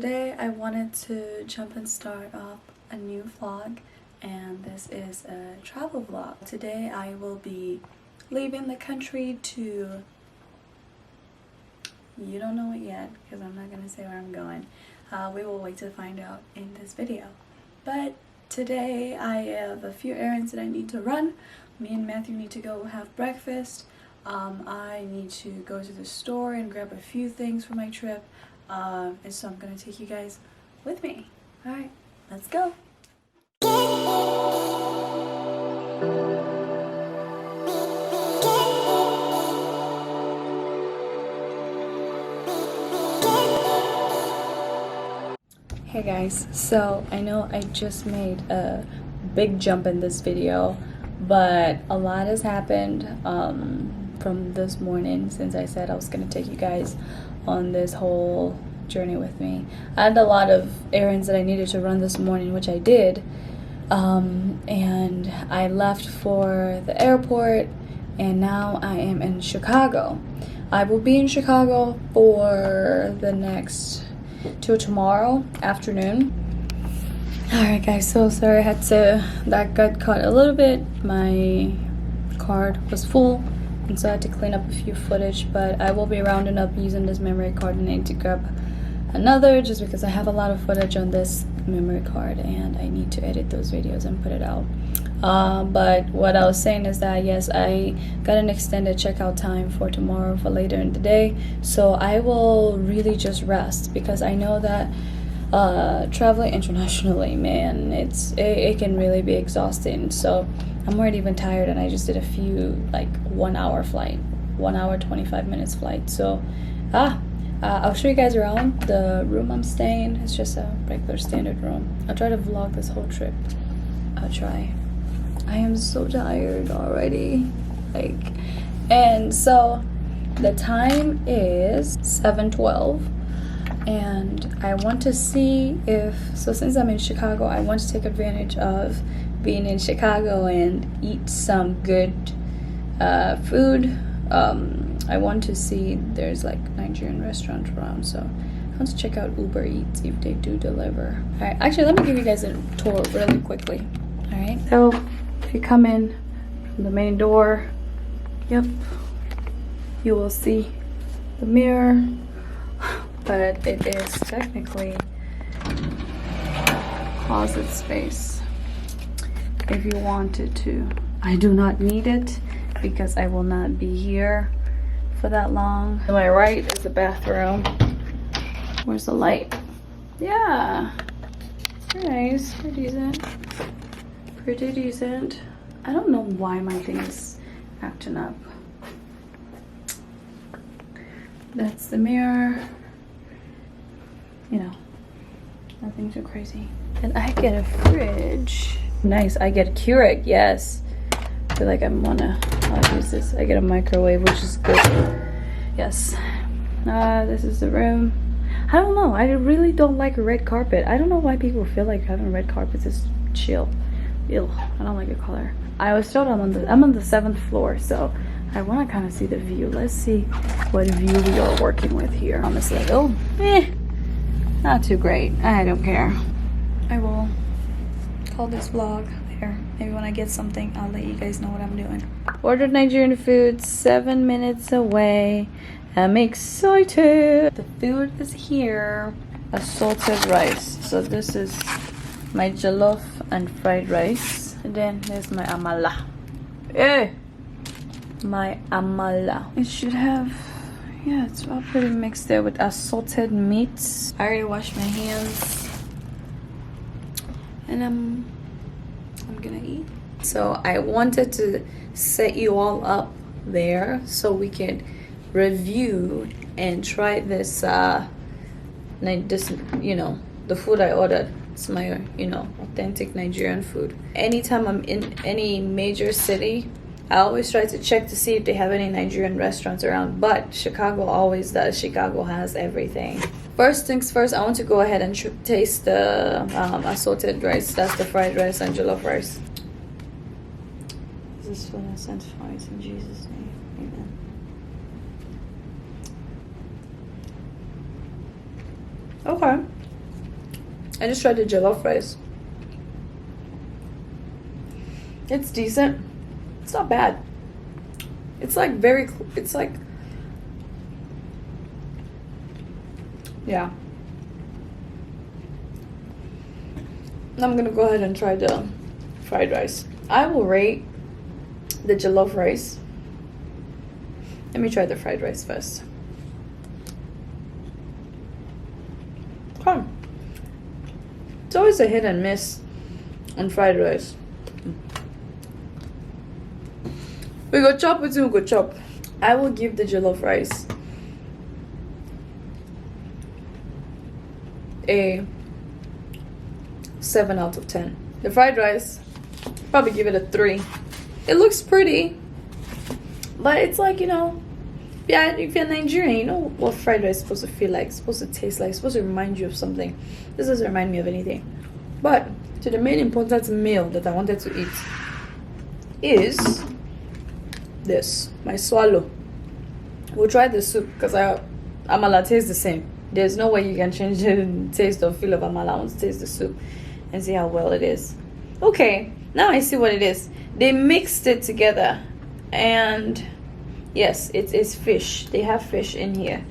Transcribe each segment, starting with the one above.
Today I wanted to jump and start off a new vlog, and this is a travel vlog. Today I will be leaving the country to, you don't know it yet because I'm not gonna say where I'm going. We will wait to find out in this video. But today I have a few errands that I need to run. Me and Matthew need to go have breakfast. I need to go to the store and grab a few things for my trip. And so I'm gonna take you guys with me. Alright, let's go. Hey guys, so I know I just made a big jump in this video, but a lot has happened from this morning since I said I was gonna take you guys on this whole journey with me. I had a lot of errands that I needed to run this morning, which I did, and I left for the airport, and now I am in Chicago. I will be in Chicago for the next till tomorrow afternoon. Alright guys, so sorry that got caught a little bit. My card was full, and so I had to clean up a few footage, but I will be rounding up using this memory card, and I need to grab another just because I have a lot of footage on this memory card and I need to edit those videos and put it out. But what I was saying is that yes, I got an extended checkout time for tomorrow for later in the day, so I will really just rest because I know that traveling internationally, man, it can really be exhausting. So I'm already even tired, and I just did a few like 1 hour flight, 1 hour 25 minutes flight. So I'll show you guys around the room I'm staying. It's just a regular standard room. I'll try to vlog this whole trip. I'll try. I am so tired already, and so the time is 7:12. And I want to see since I'm in Chicago, I want to take advantage of being in Chicago and eat some good food. I want to see there's like Nigerian restaurants around, so I want to check out Uber Eats if they do deliver. Alright, actually let me give you guys a tour really quickly. Alright, so if you come in from the main door, yep, you will see the mirror. But it is technically closet space if you wanted to. I do not need it because I will not be here for that long. To my right is the bathroom. Where's the light? Yeah, pretty nice, pretty decent, pretty decent. I don't know why my thing is acting up. That's the mirror. You know, nothing too crazy. And I get a fridge. Nice, I get a Keurig, yes. I feel like I'll use this. I get a microwave, which is good. Yes. This is the room. I don't know, I really don't like a red carpet. I don't know why people feel like having red carpets is chill. Ew, I don't like the color. I was told I'm on the 7th floor, so I want to kind of see the view. Let's see what view we are working with here on this level. Not too great. I don't care. I will call this vlog later. Maybe when I get something, I'll let you guys know what I'm doing. Ordered Nigerian food, 7 minutes away. I'm excited. The food is here. Assorted rice. So this is my jollof and fried rice. And then there's my amala. Eh! My amala. It should have, yeah, it's all pretty mixed there with assorted meats. I already washed my hands, and I'm gonna eat. So I wanted to set you all up there so we could review and try this the food I ordered. It's my authentic Nigerian food. Anytime I'm in any major city, I always try to check to see if they have any Nigerian restaurants around, but Chicago always does. Chicago has everything. First things first, I want to go ahead and taste the assorted rice. That's the fried rice and jollof rice. This is what I sent fries in Jesus' name. Amen. Okay. I just tried the jollof rice. It's decent. It's not bad. It's like it's like, yeah. I'm gonna go ahead and try the fried rice. I will rate the jollof rice. Let me try the fried rice first. Come. It's always a hit and miss on fried rice. We go chop with we go chop. I will give the jollof rice a 7 out of 10. The fried rice, probably give it a 3. It looks pretty, but it's like, yeah, if you're Nigerian, you know what fried rice is supposed to feel like, it's supposed to taste like, it's supposed to remind you of something. This doesn't remind me of anything. But to the main important meal that I wanted to eat is this, my swallow. We'll try the soup because amala tastes the same. There's no way you can change the taste or feel of amala. I want to taste the soup and see how well it is. Okay, now I see what it is. They mixed it together, and yes, it is fish. They have fish in here.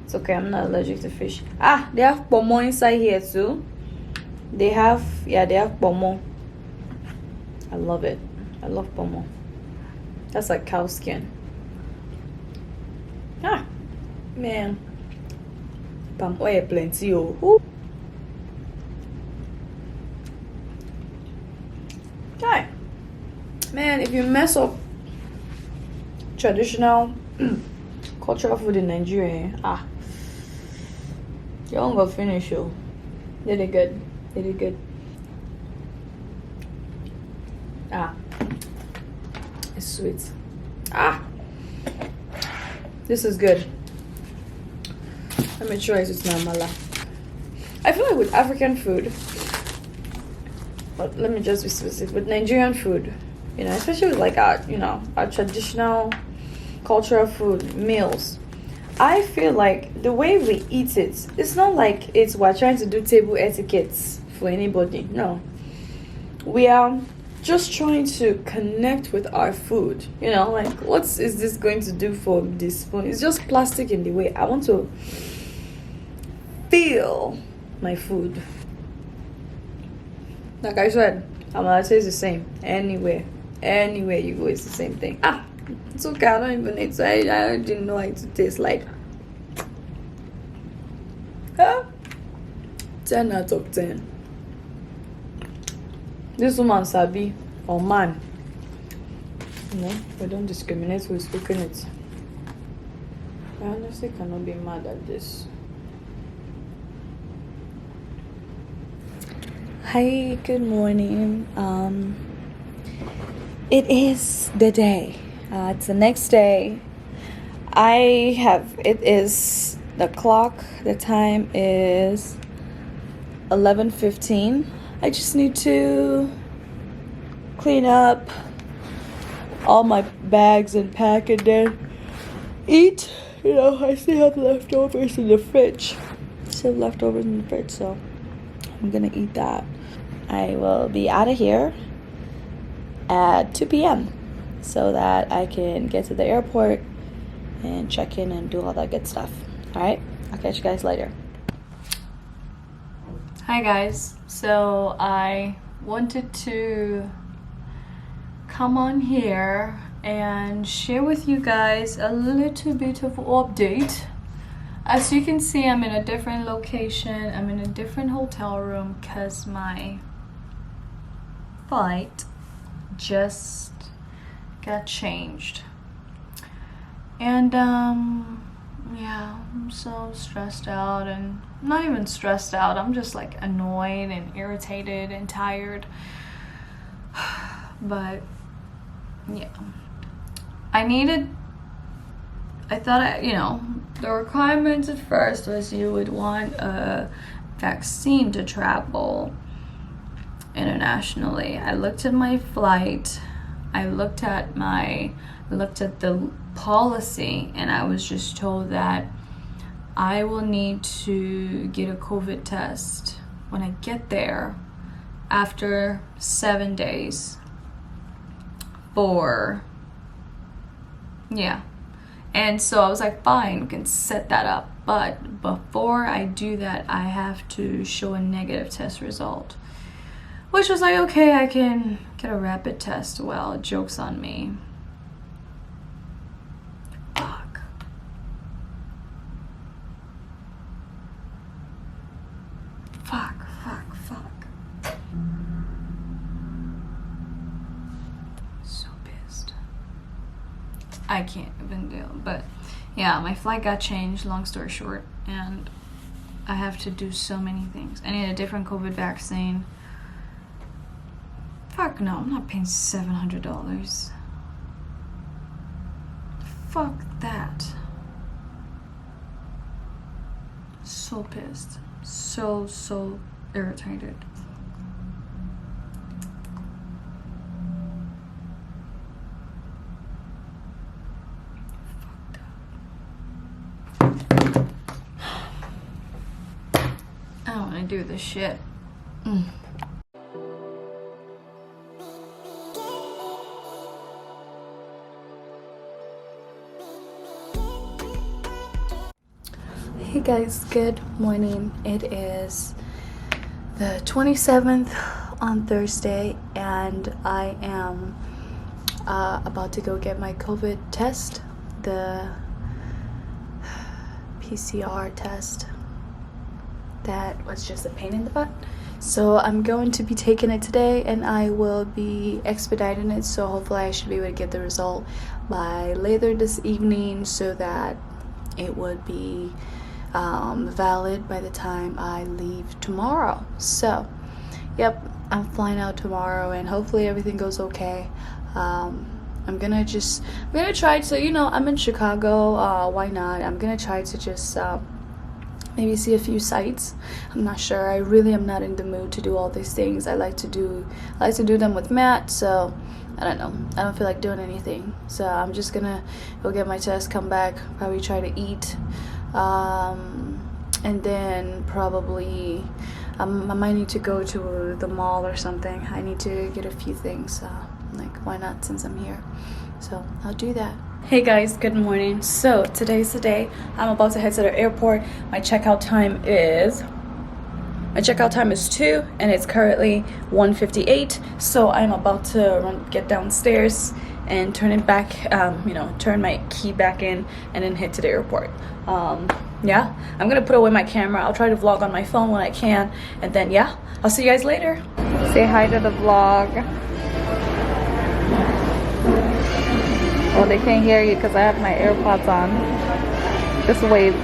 It's okay, I'm not allergic to fish. They have pomo inside here too. They have pomo. I love it. I love pomo. That's like cow skin. Man. Palm oil plenty. Oh. Okay. Man, if you mess up traditional cultural food in Nigeria, you won't go finish you. They did good. They did good. It's sweet. This is good. Let me try it with my mala. I feel like with African food, but let me just be specific, with Nigerian food, especially with like our traditional cultural food meals, I feel like the way we eat it, it's not like we're trying to do table etiquettes for anybody. No, we are just trying to connect with our food. Like, what is this going to do for this spoon? It's just plastic in the way. I want to feel my food. Like I said, amala tastes the same anywhere you go. It's the same thing. It's okay. I don't even need to. I didn't know it to taste like. 10 out of 10. This woman sabi or man. We don't discriminate who's cooking it. I honestly cannot be mad at this. Hi, good morning. It is the day. It's the next day. It is the clock. The time is 11:15. I just need to clean up all my bags and pack and then eat. I still have leftovers in the fridge. So I'm gonna eat that. I will be out of here at 2 p.m. so that I can get to the airport and check in and do all that good stuff. Alright, I'll catch you guys later. Hi guys, so I wanted to come on here and share with you guys a little bit of update. As you can see, I'm in a different location. I'm in a different hotel room because my flight just got changed. And yeah, I'm so stressed out, and not even stressed out, I'm just like annoyed and irritated and tired. But yeah, I thought the requirements at first was you would want a vaccine to travel internationally. I looked at my flight, I looked at the policy, and I was just told that I will need to get a COVID test when I get there after 7 days and so I was like, fine, we can set that up, but before I do that I have to show a negative test result, which was like, okay, I can get a rapid test. Well, joke's on me. Fuck. So pissed. I can't even deal. But yeah, my flight got changed, long story short, and I have to do so many things. I need a different COVID vaccine. Fuck no, I'm not paying $700. Fuck that. So pissed. So irritated. I don't want to do this shit. Hey guys, good morning. It is the 27th on Thursday, and I am about to go get my COVID test, the PCR test that was just a pain in the butt. So I'm going to be taking it today, and I will be expediting it, so hopefully I should be able to get the result by later this evening so that it would be valid by the time I leave tomorrow. So yep, I'm flying out tomorrow, and hopefully everything goes okay. I'm gonna try to, I'm in Chicago, why not? I'm gonna try to just maybe see a few sites. I'm not sure. I really am not in the mood to do all these things. I like to do them with Matt, so I don't know. I don't feel like doing anything. So I'm just gonna go get my test, come back, probably try to eat, and then probably I might need to go to the mall or something. I need to get a few things, like why not, since I'm here. So I'll do that. Hey guys, good morning. So today's the day. I'm about to head to the airport. My checkout time is 2, and it's currently 1:58. So I'm about to get downstairs and turn it back, turn my key back in, and then head to the airport. Yeah, I'm gonna put away my camera. I'll try to vlog on my phone when I can, and then yeah, I'll see you guys later. Say hi to the vlog. Well, they can't hear you because I have my AirPods on. Just wave.